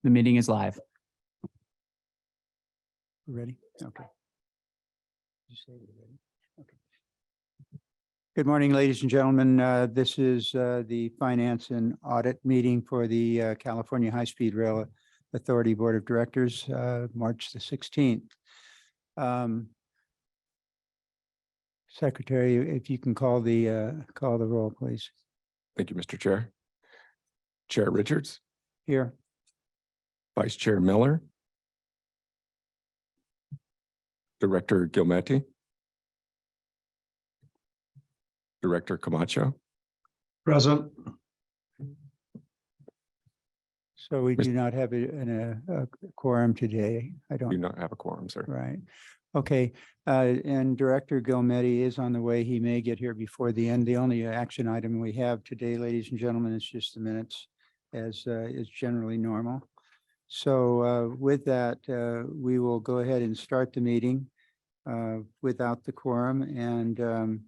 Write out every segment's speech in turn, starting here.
The meeting is live. Ready? Okay. You say we're ready? Okay. Good morning, ladies and gentlemen. This is the Finance and Audit meeting for the California High-Speed Rail Authority Board of Directors, March the 16th. Secretary, if you can call the roll, please. Thank you, Mr. Chair. Chair Richards, Here. Vice Chair Miller, Director Gilmetti, Director Camacho, Present. So we do not have a quorum today. I do don't, not have a quorum, sir. right. Okay, and Director Gilmetti is on the way. He may get here before the end. The only action item we have today, ladies and gentlemen, is just the minutes, as is generally normal. So with that, we will go ahead and start the meeting without the quorum. And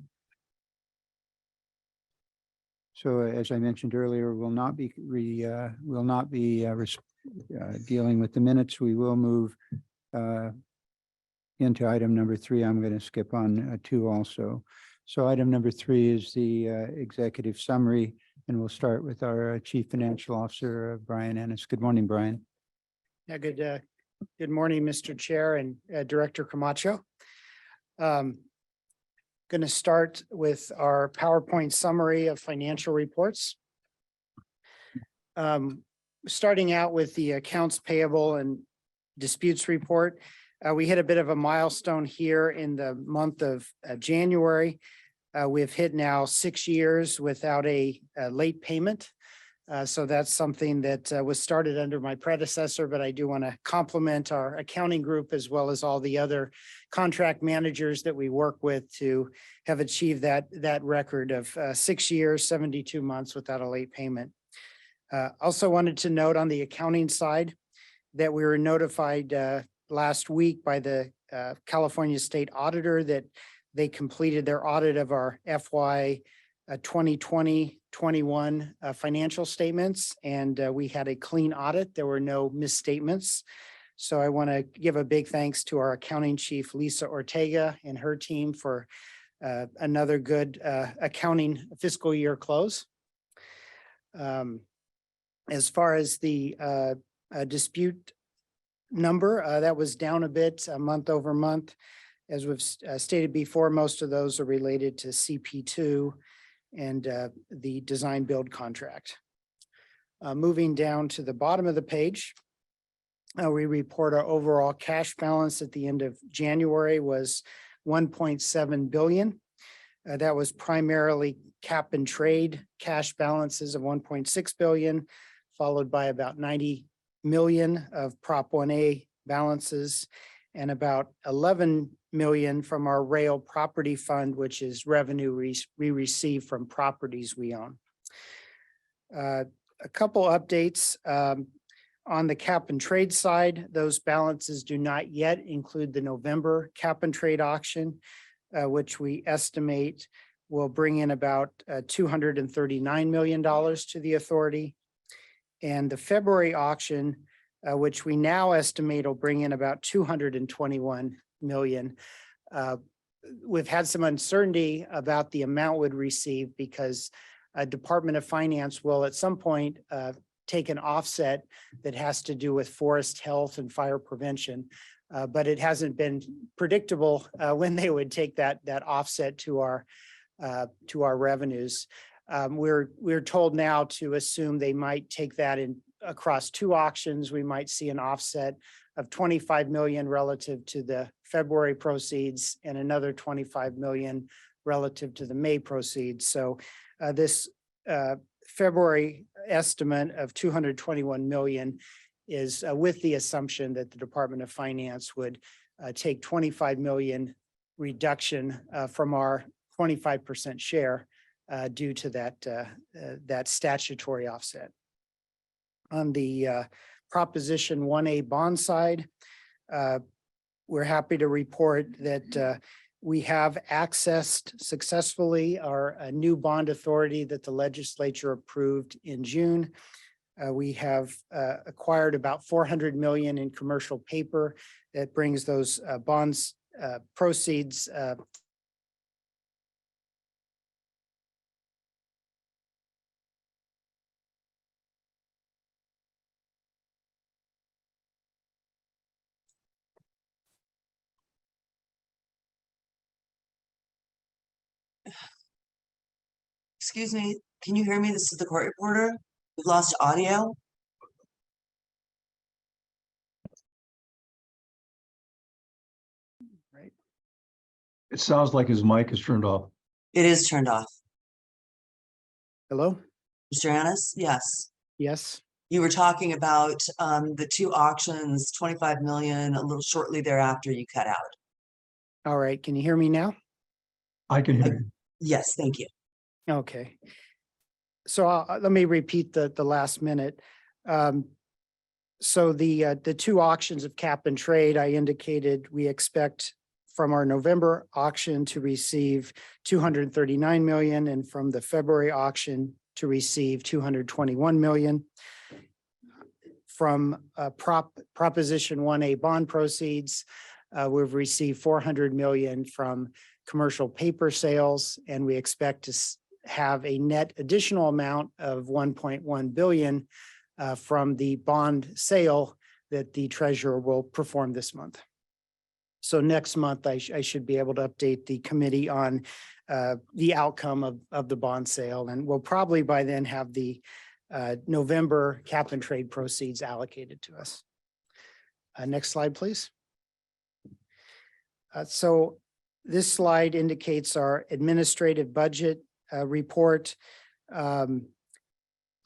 so, as I mentioned earlier, we'll not be dealing with the minutes. We will move into item number 3. I'm going to skip on 2 also. So item number 3 is the executive summary, and we'll start with our Chief Financial Officer, Brian Ennis. Good morning, Brian. Yeah, good morning, Mr. Chair and Director Camacho. Going to start with our PowerPoint summary of financial reports. Starting out with the accounts payable and disputes report. We hit a bit of a milestone here in the month of January. We've hit now 6 years without a late payment. So that's something that was started under my predecessor, but I do want to compliment our accounting group as well as all the other contract managers that we work with to have achieved that record of 6 years, 72 months without a late payment. Also wanted to note on the accounting side that we were notified last week by the California State Auditor that they completed their audit of our FY 2020-21 financial statements, and we had a clean audit. There were no misstatements. So I want to give a big thanks to our accounting chief, Lisa Ortega, and her team for another good accounting fiscal year close. As far as the dispute number, that was down a bit month over month. As we've stated before, most of those are related to CP2 and the design build contract. Moving down to the bottom of the page, we report our overall cash balance at the end of January was 1.7 billion. That was primarily cap and trade cash balances of 1.6 billion, followed by about 90 million of Prop 1A balances and about 11 million from our rail property fund, which is revenue we receive from properties we own. A couple updates on the cap and trade side. Those balances do not yet include the November cap and trade auction, which we estimate will bring in about $239 million to the authority. And the February auction, which we now estimate will bring in about 221 million. We've had some uncertainty about the amount we'd receive because Department of Finance will at some point take an offset that has to do with forest health and fire prevention. But it hasn't been predictable when they would take that offset to our revenues. We're told now to assume they might take that in across 2 auctions. We might see an offset of 25 million relative to the February proceeds and another 25 million relative to the May proceeds. So this February estimate of 221 million is with the assumption that the Department of Finance would take 25 million reduction from our 25% share due to that statutory offset. On the Proposition 1A bond side, we're happy to report that we have accessed successfully our new bond authority that the legislature approved in June. We have acquired about 400 million in commercial paper. That brings those bonds proceeds Excuse me, can you hear me? This is the court reporter. We've lost audio. It sounds like his mic is turned off. It is turned off. Hello? Mr. Annis, yes. Yes. You were talking about the two auctions, 25 million, a little shortly thereafter you cut out. All right. Can you hear me now? I can hear you. Yes, thank you. Okay. So let me repeat the last minute. So the two auctions of cap and trade, I indicated we expect from our November auction to receive 239 million and from the February auction to receive 221 million. From Proposition 1A bond proceeds, we've received 400 million from commercial paper sales, and we expect to have a net additional amount of 1.1 billion from the bond sale that the treasurer will perform this month. So next month, I should be able to update the committee on the outcome of the bond sale, and we'll probably by then have the November cap and trade proceeds allocated to us. Next slide, please. So this slide indicates our administrative budget report.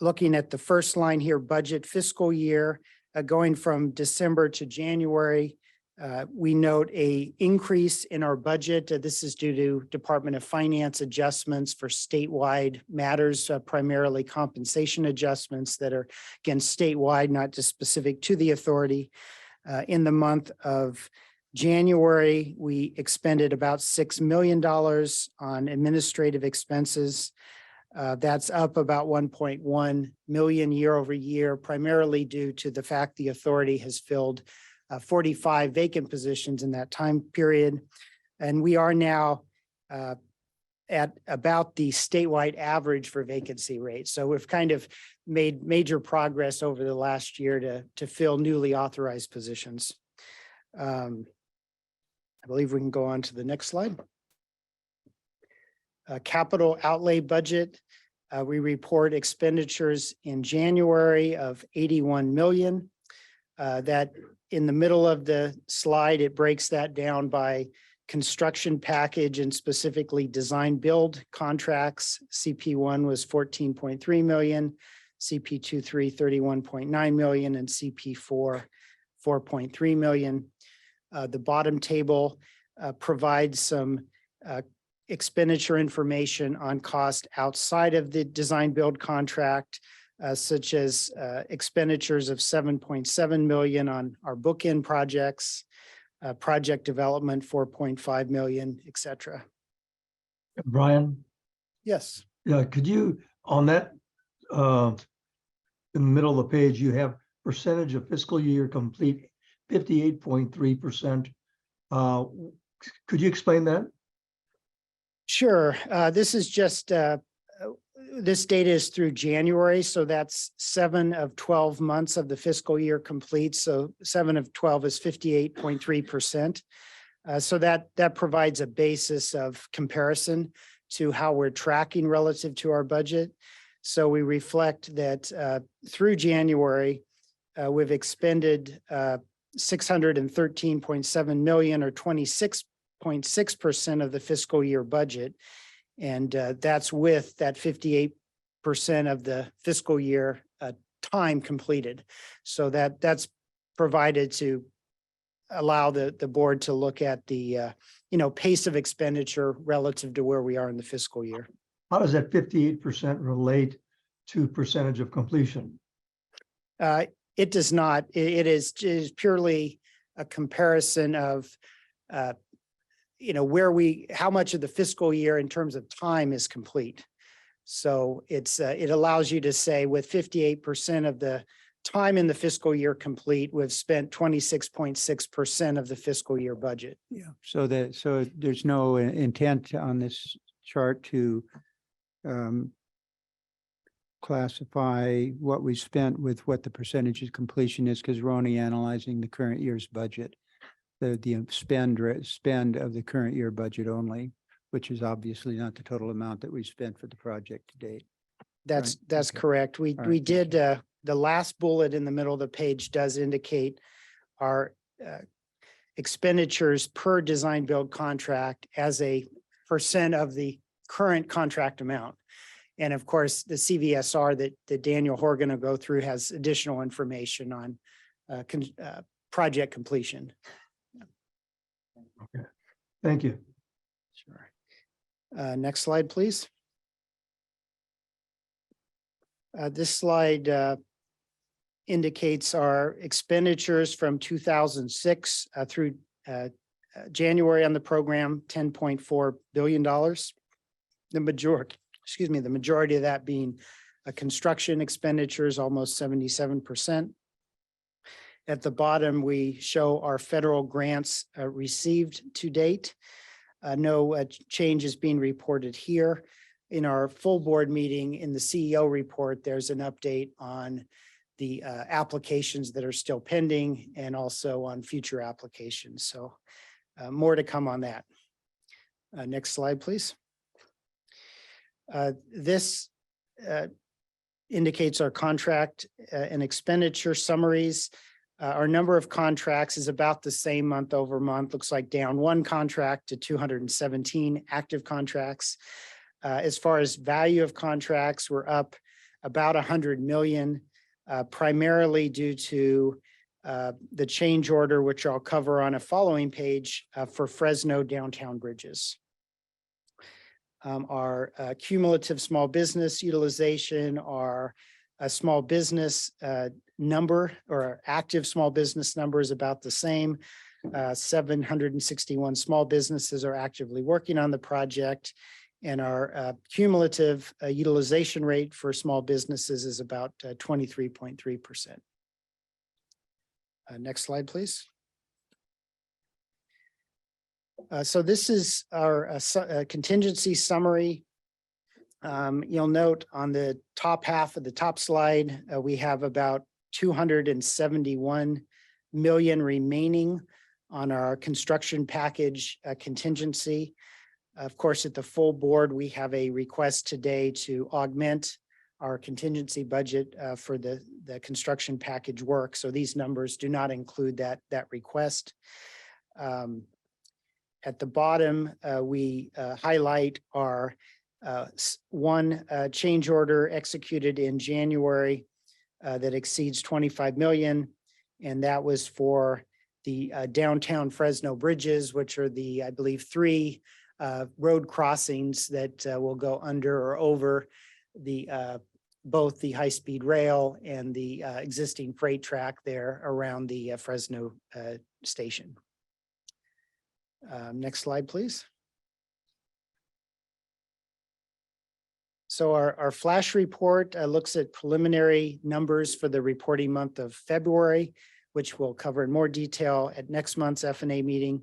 Looking at the first line here, budget fiscal year, going from December to January, we note a increase in our budget. This is due to Department of Finance adjustments for statewide matters, primarily compensation adjustments that are, again, statewide, not just specific to the authority. In the month of January, we expended about $6 million on administrative expenses. That's up about 1.1 million year over year, primarily due to the fact the authority has filled 45 vacant positions in that time period. And we are now at about the statewide average for vacancy rate. So we've kind of made major progress over the last year to fill newly authorized positions. I believe we can go on to the next slide. Capital outlay budget. We report expenditures in January of 81 million. That in the middle of the slide, it breaks that down by construction package and specifically design build contracts. CP1 was 14.3 million, CP23 31.9 million, and CP4 4.3 million. The bottom table provides some expenditure information on cost outside of the design build contract, such as expenditures of 7.7 million on our bookend projects, project development 4.5 million, et cetera. Brian, Yes. yeah, could you, on that, in the middle of the page, you have percentage of fiscal year complete 58.3%. Could you explain that? Sure. This is just this data is through January, so that's 7 of 12 months of the fiscal year complete. So 7 of 12 is 58.3%. So that provides a basis of comparison to how we're tracking relative to our budget. So we reflect that through January, we've expended 613.7 million, or 26.6% of the fiscal year budget. And that's with that 58% of the fiscal year time completed. So that's provided to allow the board to look at the pace of expenditure relative to where we are in the fiscal year. How does that 58% relate to percentage of completion? It does not. It is purely a comparison of how much of the fiscal year in terms of time is complete. So it allows you to say with 58% of the time in the fiscal year complete, we've spent 26.6% of the fiscal year budget. Yeah. So there's no intent on this chart to classify what we spent with what the percentage of completion is, because we're only analyzing the current year's budget. The spend of the current year budget only, which is obviously not the total amount that we spent for the project to date. That's Okay. correct. We All right, did, the last bullet in the middle of the page does indicate our expenditures per design build contract as a percent of the current contract amount. And of course, the CVSR that Daniel Horgan will go through has additional information on project completion. Thank you. Sure. Next slide, please. This slide indicates our expenditures from 2006 through January on the program, $10.4 billion. The majority of that being construction expenditures, almost 77%. At the bottom, we show our federal grants received to date. No change is being reported here. In our full board meeting in the CEO report, there's an update on the applications that are still pending and also on future applications. So more to come on that. Next slide, please. This indicates our contract and expenditure summaries. Our number of contracts is about the same month over month. Looks like down one contract to 217 active contracts. As far as value of contracts, we're up about 100 million, primarily due to the change order, which I'll cover on a following page for Fresno downtown bridges. Our cumulative small business utilization, our small business number or our active small business number is about the same. 761 small businesses are actively working on the project, and our cumulative utilization rate for small businesses is about 23.3%. Next slide, please. So this is our contingency summary. You'll note on the top half of the top slide, we have about 271 million remaining on our construction package contingency. Of course, at the full board, we have a request today to augment our contingency budget for the construction package work. So these numbers do not include that request. At the bottom, we highlight our one change order executed in January that exceeds 25 million. And that was for the downtown Fresno bridges, which are the, I believe, 3 road crossings that will go under or over the both the high-speed rail and the existing freight track there around the Fresno station. Next slide, please. So our flash report looks at preliminary numbers for the reporting month of February, which we'll cover in more detail at next month's F&A meeting.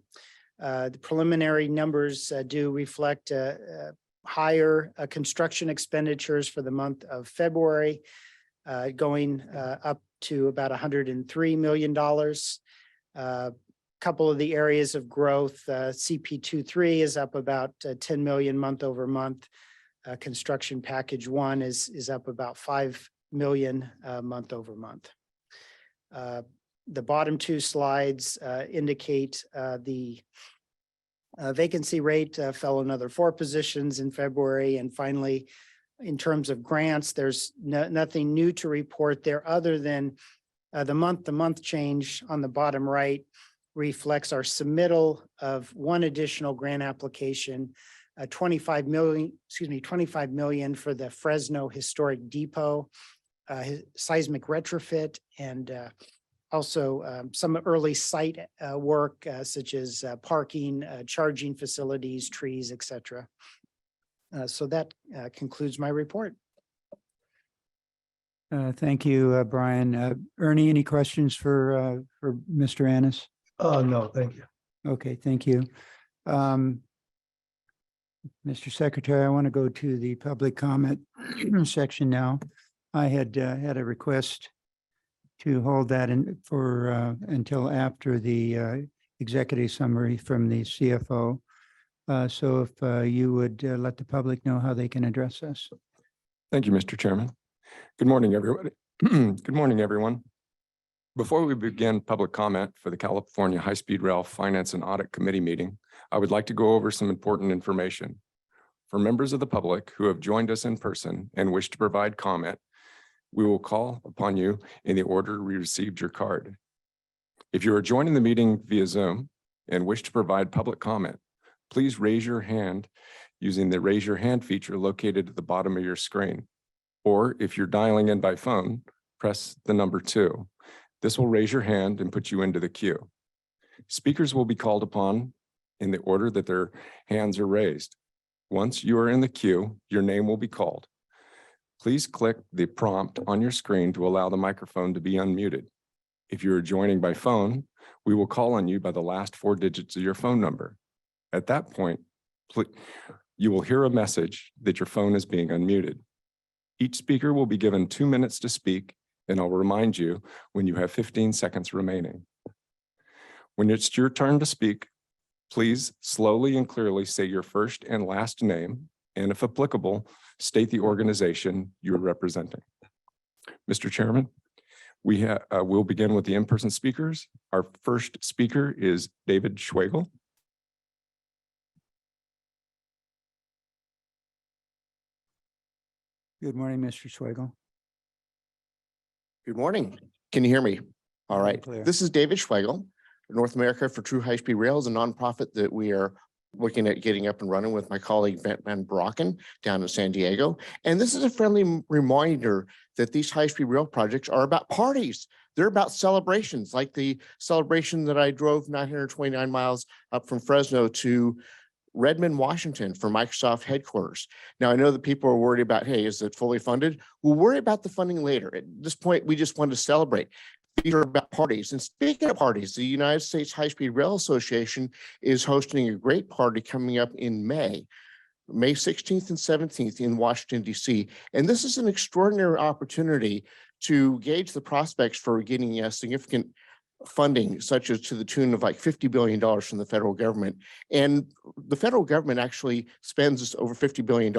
The preliminary numbers do reflect higher construction expenditures for the month of February, going up to about $103 million. Couple of the areas of growth, CP23 is up about 10 million month over month. Construction package 1 is up about 5 million month over month. The bottom 2 slides indicate the vacancy rate fell another 4 positions in February. And finally, in terms of grants, there's nothing new to report there other than the month-to-month change on the bottom right reflects our submittal of 1 additional grant application, 25 million for the Fresno Historic Depot, seismic retrofit, and also some early site work such as parking, charging facilities, trees, etc. So that concludes my report. Thank you, Brian. Ernie, any questions for Mr. Annis? No, thank you. Okay, thank you. Mr. Secretary, I want to go to the public comment section now. I had had a request to hold that in for until after the executive summary from the CFO. So if you would let the public know how they can address us. Thank you, Mr. Chairman. Good morning, everybody. Good morning, everyone. Before we begin public comment for the California High-Speed Rail Finance and Audit Committee meeting, I would like to go over some important information. For members of the public who have joined us in person and wish to provide comment, we will call upon you in the order we received your card. If you are joining the meeting via Zoom and wish to provide public comment, please raise your hand using the raise your hand feature located at the bottom of your screen. Or if you're dialing in by phone, press the number 2. This will raise your hand and put you into the queue. Speakers will be called upon in the order that their hands are raised. Once you are in the queue, your name will be called. Please click the prompt on your screen to allow the microphone to be unmuted. If you are joining by phone, we will call on you by the last 4 digits of your phone number. At that point, you will hear a message that your phone is being unmuted. Each speaker will be given 2 minutes to speak, and I'll remind you when you have 15 seconds remaining. When it's your turn to speak, please slowly and clearly say your first and last name, and if applicable, state the organization you're representing. Mr. Chairman, we'll begin with the in-person speakers. Our first speaker is David Schwagel. Good morning, Mr. Schwagel. Good morning. Can you hear me? All right. Clear. This is David Schwagel, North America for True High Speed Rail is a nonprofit that we are looking at getting up and running with my colleague Van Brocken down in San Diego. And this is a friendly reminder that these high-speed rail projects are about parties. They're about celebrations, like the celebration that I drove 929 miles up from Fresno to Redmond, Washington for Microsoft headquarters. Now, I know that people are worried about, hey, is it fully funded? We'll worry about the funding later. At this point, we just want to celebrate. These are about parties. And speaking of parties, the United States High-Speed Rail Association is hosting a great party coming up in May 16th and 17th in Washington, D.C. And this is an extraordinary opportunity to gauge the prospects for getting a significant funding, such as to the tune of like $50 billion from the federal government. And the federal government actually spends over $50 billion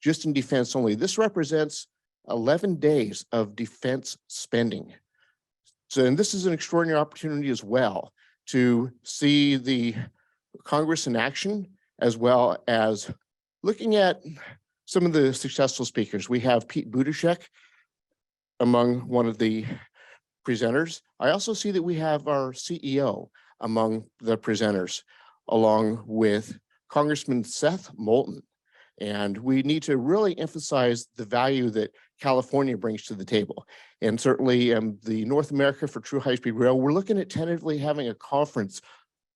just in defense only. This represents 11 days of defense spending. So, and this is an extraordinary opportunity as well to see the Congress in action, as well as looking at some of the successful speakers. We have Pete Buttigieg among one of the presenters. I also see that we have our CEO among the presenters, along with Congressman Seth Moulton. And we need to really emphasize the value that California brings to the table. And certainly the North America for True High-Speed Rail, we're looking at tentatively having a conference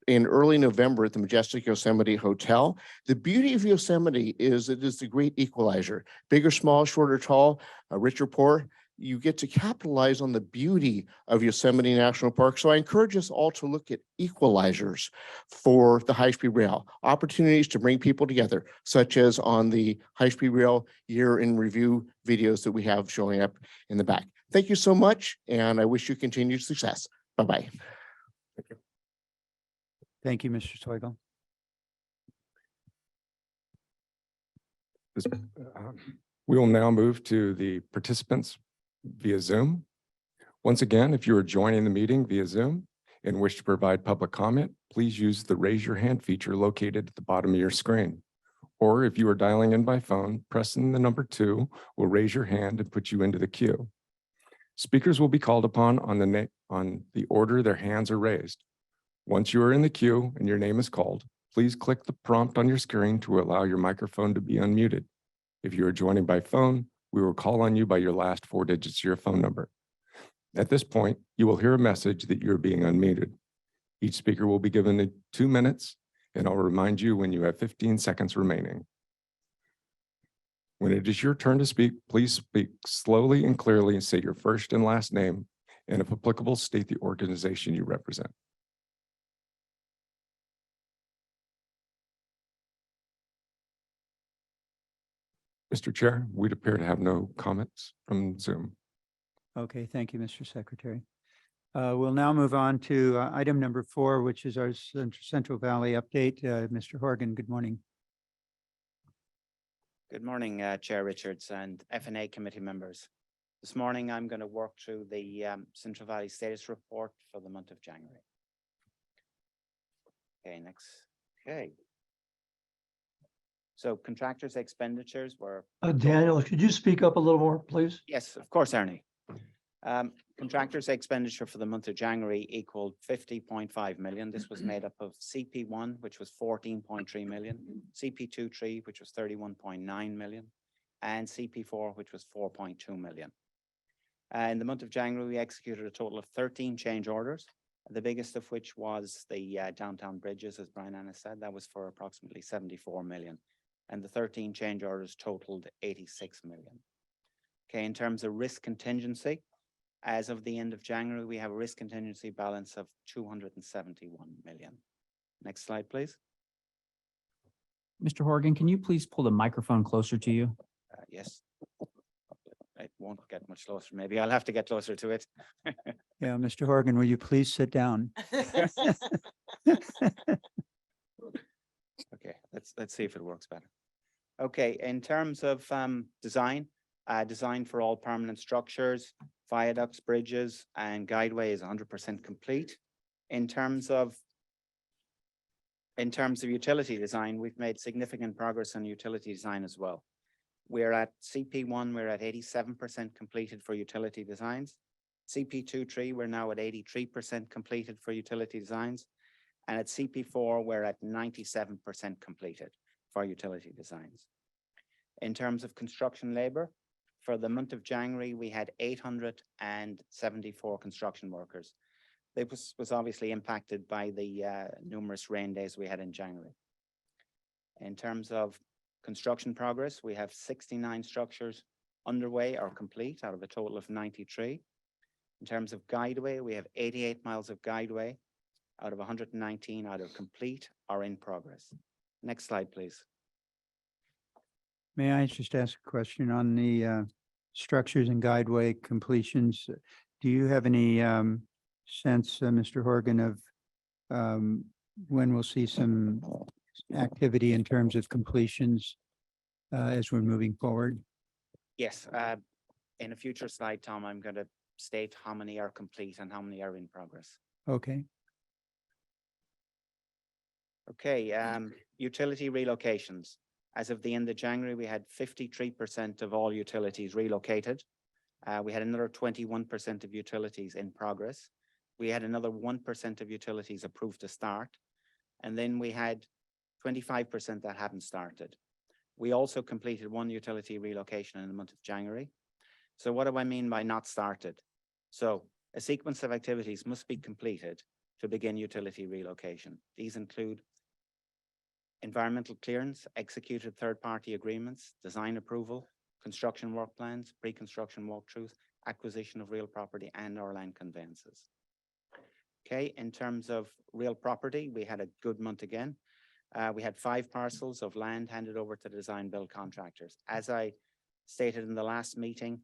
in early November at the Majestic Yosemite Hotel. The beauty of Yosemite is it is the great equalizer. Big or small, short or tall, rich or poor, you get to capitalize on the beauty of Yosemite National Park. So I encourage us all to look at equalizers for the high-speed rail, opportunities to bring people together, such as on the high-speed rail year in review videos that we have showing up in the back. Thank you so much, and I wish you continued success. Bye-bye. Thank you. Thank you, Mr. Schwagel. We will now move to the participants via Zoom. Once again, if you are joining the meeting via Zoom and wish to provide public comment, please use the raise your hand feature located at the bottom of your screen. Or if you are dialing in by phone, pressing the number 2 will raise your hand and put you into the queue. Speakers will be called upon on the order their hands are raised. Once you are in the queue and your name is called, please click the prompt on your screen to allow your microphone to be unmuted. If you are joining by phone, we will call on you by your last 4 digits of your phone number. At this point, you will hear a message that you're being unmuted. Each speaker will be given 2 minutes, and I'll remind you when you have 15 seconds remaining. When it is your turn to speak, please speak slowly and clearly and say your first and last name, and if applicable, state the organization you represent. Mr. Chair, we'd appear to have no comments from Zoom. Okay, thank you, Mr. Secretary. We'll now move on to item number 4, which is our Central Valley update. Mr. Horgan, good morning. Good morning, Chair Richards and F&A committee members. This morning, I'm going to work through the Central Valley status report for the month of January. Okay, next. Okay. So contractors' expenditures were. Daniel, could you speak up a little more, please? Yes, of course, Ernie. Contractors' expenditure for the month of January equaled 50.5 million. This was made up of CP1, which was 14.3 million, CP23, which was 31.9 million, and CP4, which was 4.2 million. In the month of January, we executed a total of 13 change orders, the biggest of which was the downtown bridges, as Brian Anna said. That was for approximately 74 million. And the 13 change orders totaled 86 million. Okay, in terms of risk contingency, as of the end of January, we have a risk contingency balance of 271 million. Next slide, please. Mr. Horgan, can you please pull the microphone closer to you? Yes. It won't get much closer. Maybe I'll have to get closer to it. Yeah, Mr. Horgan, will you please sit down? Okay, let's see if it works better. Okay, in terms of design for all permanent structures, viaducts, bridges, and guideway is 100% complete. In terms of utility design, we've made significant progress on utility design as well. We're at CP1, we're at 87% completed for utility designs. CP23, we're now at 83% completed for utility designs. And at CP4, we're at 97% completed for utility designs. In terms of construction labor, for the month of January, we had 874 construction workers. This was obviously impacted by the numerous rain days we had in January. In terms of construction progress, we have 69 structures underway or complete out of a total of 93. In terms of guideway, we have 88 miles of guideway out of 119 either complete or in progress. Next slide, please. May I just ask a question on the structures and guideway completions? Do you have any sense, Mr. Horgan, of when we'll see some activity in terms of completions as we're moving forward? Yes, in a future slide, Tom, I'm going to state how many are complete and how many are in progress. Okay. Okay, utility relocations. As of the end of January, we had 53% of all utilities relocated. We had another 21% of utilities in progress. We had another 1% of utilities approved to start. And then we had 25% that haven't started. We also completed one utility relocation in the month of January. So what do I mean by not started? So a sequence of activities must be completed to begin utility relocation. These include environmental clearance, executed third-party agreements, design approval, construction work plans, pre-construction walkthroughs, acquisition of real property, and or land conveyances. Okay, in terms of real property, we had a good month again. We had 5 parcels of land handed over to the design build contractors. As I stated in the last meeting,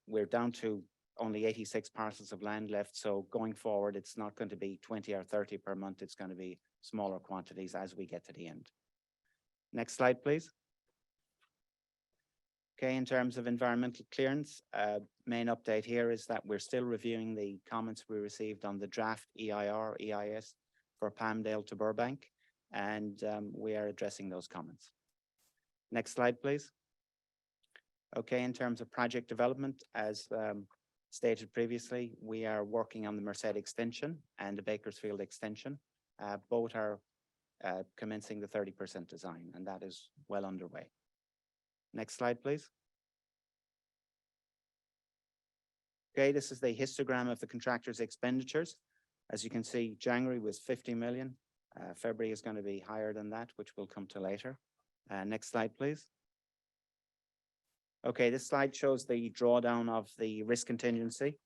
we're down to only 86 parcels of land left. So going forward, it's not going to be 20 or 30 per month. It's going to be smaller quantities as we get to the end. Next slide, please. Okay, in terms of environmental clearance, main update here is that we're still reviewing the comments we received on the draft EIS for Palmdale to Burbank, and we are addressing those comments. Next slide, please. Okay, in terms of project development, as stated previously, we are working on the Merced extension and the Bakersfield extension. Both are commencing the 30% design, and that is well underway. Next slide, please. Okay, this is the histogram of the contractor's expenditures. As you can see, January was 50 million. February is going to be higher than that, which we'll come to later. Next slide, please. Okay, this slide shows the drawdown of the risk contingency.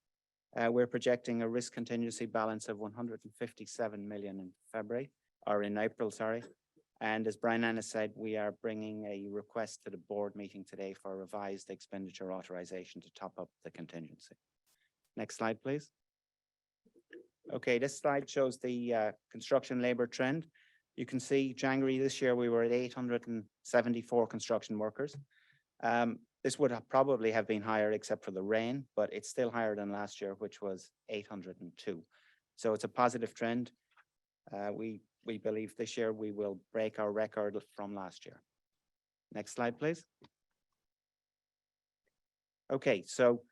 We're projecting a risk contingency balance of 157 million in February, or in April, sorry. And as Brian Anna said, we are bringing a request to the board meeting today for a revised expenditure authorization to top up the contingency. Next slide, please. Okay, this slide shows the construction labor trend. You can see January this year, we were at 874 construction workers. This would have probably have been higher except for the rain, but it's still higher than last year, which was 802. So it's a positive trend. We believe this year we will break our record from last year. Next slide, please. Okay, so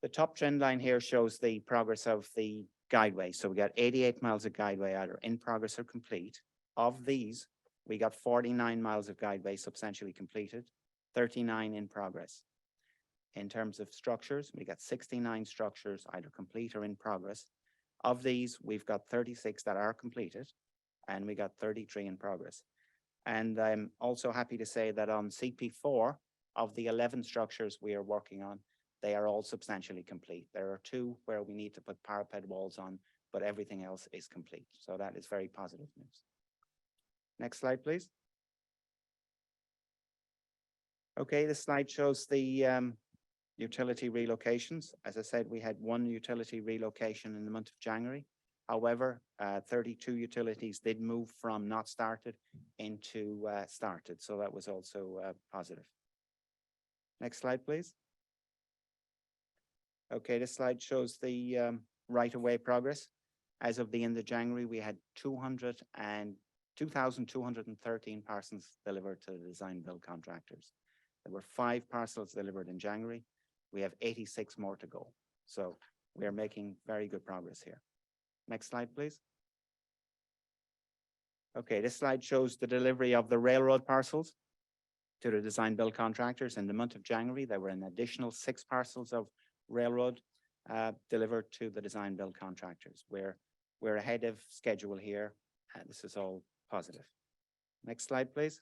the top trend line here shows the progress of the guideway. So we got 88 miles of guideway either in progress or complete. Of these, we got 49 miles of guideway substantially completed, 39 in progress. In terms of structures, we got 69 structures either complete or in progress. Of these, we've got 36 that are completed, and we got 33 in progress. And I'm also happy to say that on CP4, of the 11 structures we are working on, they are all substantially complete. There are 2 where we need to put parapet walls on, but everything else is complete. So that is very positive news. Next slide, please. Okay, this slide shows the utility relocations. As I said, we had 1 utility relocation in the month of January. However, 32 utilities did move from not started into started. So that was also positive. Next slide, please. Okay, this slide shows the right-of-way progress. As of the end of January, we had 2,213 parcels delivered to the design build contractors. There were 5 parcels delivered in January. We have 86 more to go. So we are making very good progress here. Next slide, please. Okay, this slide shows the delivery of the railroad parcels to the design build contractors. In the month of January, there were an additional 6 parcels of railroad delivered to the design build contractors. We're ahead of schedule here. This is all positive. Next slide, please.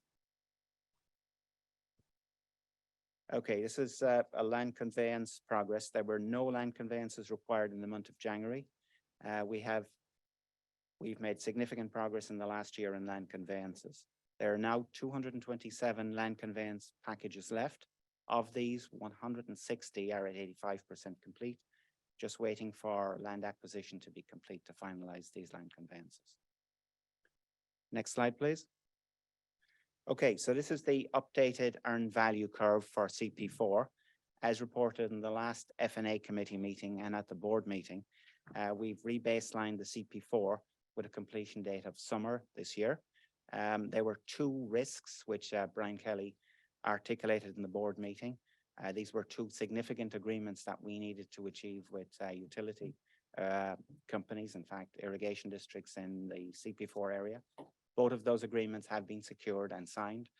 Okay, this is a land conveyance progress. There were no land conveyances required in the month of January. We've made significant progress in the last year in land conveyances. There are now 227 land conveyance packages left. Of these, 160 are at 85% complete, just waiting for land acquisition to be complete to finalize these land conveyances. Next slide, please. Okay, so this is the updated earned value curve for CP4. As reported in the last F&A committee meeting and at the board meeting, we've rebaselined the CP4 with a completion date of summer this year. There were 2 risks which Brian Kelly articulated in the board meeting. These were 2 significant agreements that we needed to achieve with utility companies, in fact, irrigation districts in the CP4 area. Both of those agreements have been secured and signed.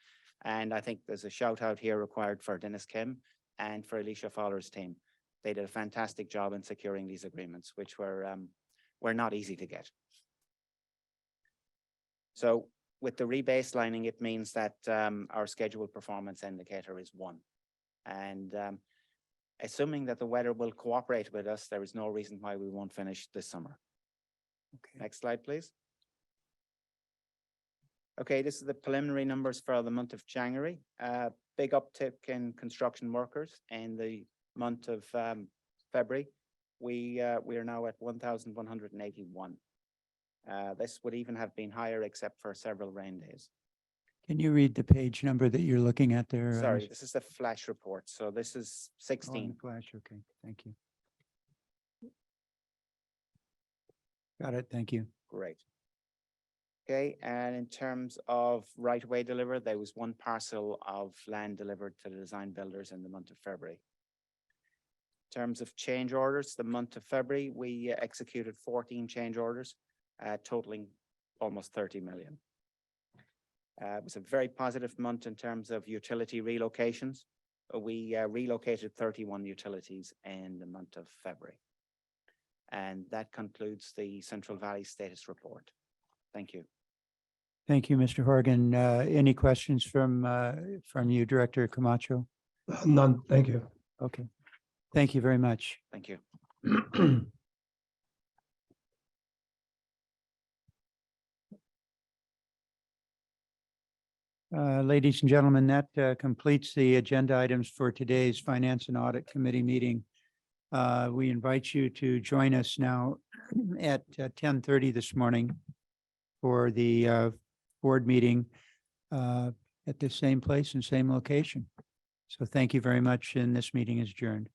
And I think there's a shout out here required for Dennis Kim and for Alicia Fowler's team. They did a fantastic job in securing these agreements, which were not easy to get. So with the rebaselining, it means that our scheduled performance indicator is 1. And assuming that the weather will cooperate with us, there is no reason why we won't finish this summer. Okay. Next slide, please. Okay, this is the preliminary numbers for the month of January. Big uptick in construction workers in the month of February. We are now at 1,181. This would even have been higher except for several rain days. Can you read the page number that you're looking at there? Sorry, this is the flash report. So this is 16. Flash, okay, thank you. Got it, thank you. Great. Okay, and in terms of right-of-way delivered, there was 1 parcel of land delivered to the design builders in the month of February. In terms of change orders, the month of February, we executed 14 change orders, totaling almost 30 million. It was a very positive month in terms of utility relocations. We relocated 31 utilities in the month of February. And that concludes the Central Valley status report. Thank you. Thank you, Mr. Horgan. Any questions from you, Director Camacho? None, thank you. Okay. Thank you very much. Thank you. Ladies and gentlemen, that completes the agenda items for today's Finance and Audit Committee meeting. We invite you to join us now at 10:30 this morning for the board meeting at the same place and same location. So thank you very much, and this meeting is adjourned.